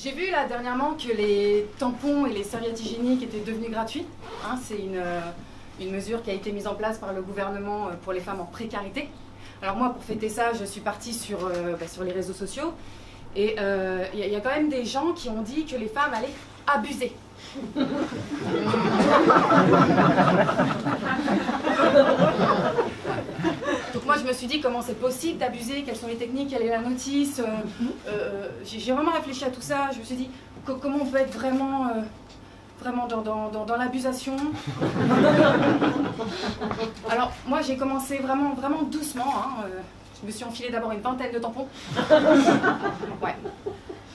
J'ai vu là dernièrement que les tampons et les serviettes hygiéniques étaient devenus gratuits. Hein, c'est une mesure qui a été mise en place par le gouvernement pour les femmes en précarité. Alors moi, pour fêter ça, je suis partie sur les réseaux sociaux. Et il y a quand même des gens qui ont dit que les femmes allaient abuser. Donc moi je me suis dit comment c'est possible d'abuser, quelles sont les techniques, quelle est la notice. J'ai vraiment réfléchi à tout ça, je me suis dit comment on peut être vraiment dans l'abusation. Alors moi j'ai commencé vraiment doucement, hein, je me suis enfilé d'abord une vingtaine de tampons. Ouais.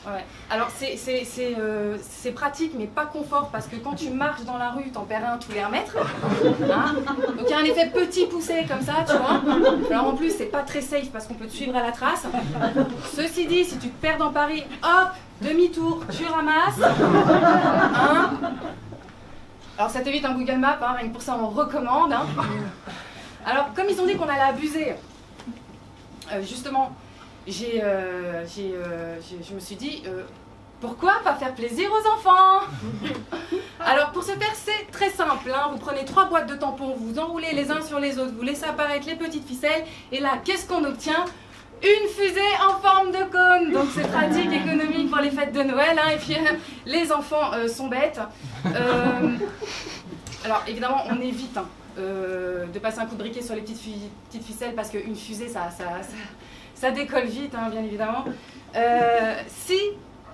Ouais. Alors c'est pratique mais pas confort parce que quand tu marches dans la rue t'en perds un tous les 1 mètre, hein. Donc il y a un effet petit poussé comme ça, tu vois. Alors en plus c'est pas très safe parce qu'on peut te suivre à la trace. Ceci dit, si tu te perds dans Paris, hop, demi-tour, tu ramasses, hein. Alors ça t'évite un Google Maps, hein, rien que pour ça on recommande, hein. Alors comme ils ont dit qu'on allait abuser, justement je me suis dit, pourquoi pas faire plaisir aux enfants? Alors pour ce faire, c'est très simple, hein. Vous prenez 3 boîtes de tampons, vous enroulez les uns sur les autres, vous laissez apparaître les petites ficelles, et là, qu'est-ce qu'on obtient? Une fusée en forme de cône. Donc c'est pratique, économique pour les fêtes de Noël, hein. Et puis les enfants sont bêtes. Alors évidemment, on évite de passer un coup de briquet sur les petites ficelles, parce qu'une fusée, ça décolle vite, hein, bien évidemment. Si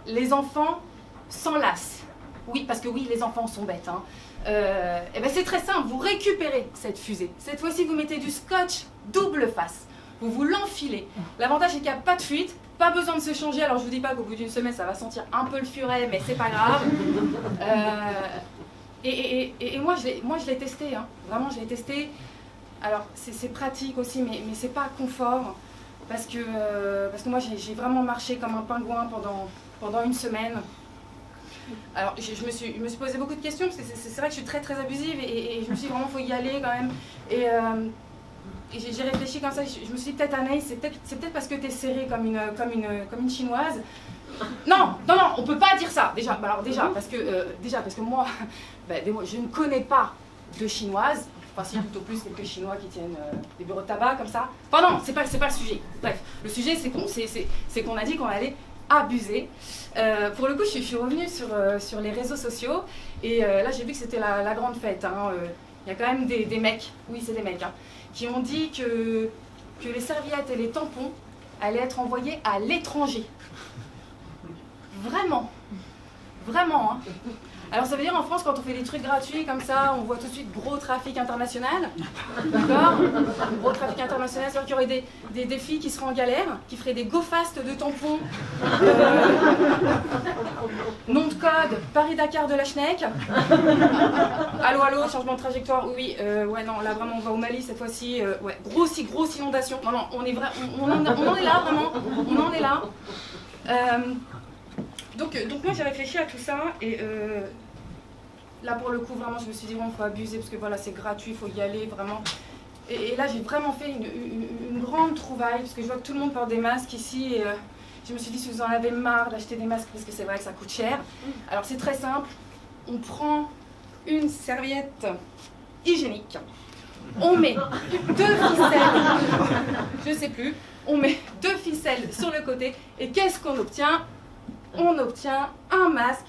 les enfants s'enlacent, oui, parce que oui, les enfants sont bêtes, hein, et ben c'est très simple, vous récupérez cette fusée. Cette fois-ci, vous mettez du scotch double face, vous l'enfilez. L'avantage, c'est qu'il n'y a pas de fuite, pas besoin de se changer. Alors, je vous dis pas qu'au bout d'une semaine, ça va sentir un peu le furet, mais c'est pas grave. Et moi, je l'ai testé, hein. Vraiment, je l'ai testé. Alors, c'est pratique aussi, mais c'est pas confort. Parce que moi j'ai vraiment marché comme un pingouin pendant une semaine. Alors je me suis posé beaucoup de questions parce que c'est vrai que je suis très abusive et je me suis dit vraiment faut y aller quand même. Et j'ai réfléchi comme ça, je me suis dit peut-être Anaïs, c'est peut-être parce que tu es serrée comme une chinoise. Non, on peut pas dire ça déjà. Alors parce que moi, je ne connais pas de chinoise. Enfin, si, plutôt plus quelques Chinois qui tiennent des bureaux de tabac comme ça. Enfin non, c'est pas le sujet. Bref, le sujet c'est qu'on a dit qu'on allait abuser. Pour le coup, je suis revenue sur les réseaux sociaux et là j'ai vu que c'était la grande fête, hein. Il y a quand même des mecs, oui c'est des mecs, hein, qui ont dit que les serviettes et les tampons allaient être envoyés à l'étranger. Vraiment, hein. Alors ça veut dire en France, quand on fait des trucs gratuits comme ça, on voit tout de suite gros trafic international, d'accord? Gros trafic international, c'est-à-dire qu'il y aurait des filles qui seraient en galère, qui feraient des go fast de tampons, nom de code, Paris-Dakar de la Schneck, allô, changement de trajectoire, oui, ouais non, là vraiment on va au Mali cette fois-ci, ouais, grosse inondation, non, on en est là vraiment, on en est là. Donc moi j'ai réfléchi à tout ça et là pour le coup vraiment je me suis dit bon faut abuser parce que voilà c'est gratuit, il faut y aller vraiment. Et là j'ai vraiment fait une grande trouvaille parce que je vois que tout le monde porte des masques ici et je me suis dit si vous en avez marre d'acheter des masques parce que c'est vrai que ça coûte cher. Alors c'est très simple, on prend une serviette hygiénique, on met 2 ficelles, je sais plus, on met 2 ficelles sur le côté et qu'est-ce qu'on obtient? On obtient un masque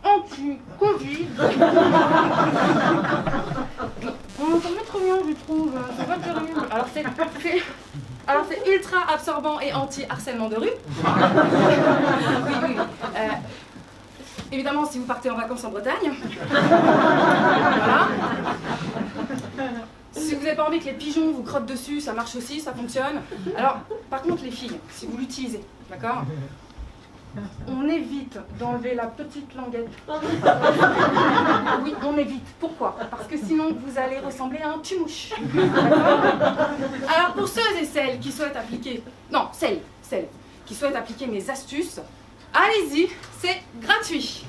anti-Covid. On entend pas trop bien, je trouve. C'est pas terrible. Alors c'est ultra absorbant et anti-harcèlement de rue. Oui. Évidemment, si vous partez en vacances en Bretagne. Voilà. Si vous n'avez pas envie que les pigeons vous crottent dessus, ça marche aussi, ça fonctionne. Alors, par contre, les filles, si vous l'utilisez, d'accord ? On évite d'enlever la petite languette. Oui, on évite. Pourquoi? Parce que sinon, vous allez ressembler à un tumouche. Alors, pour ceux et celles qui souhaitent appliquer... Non, celles qui souhaitent appliquer mes astuces, allez-y, c'est gratuit.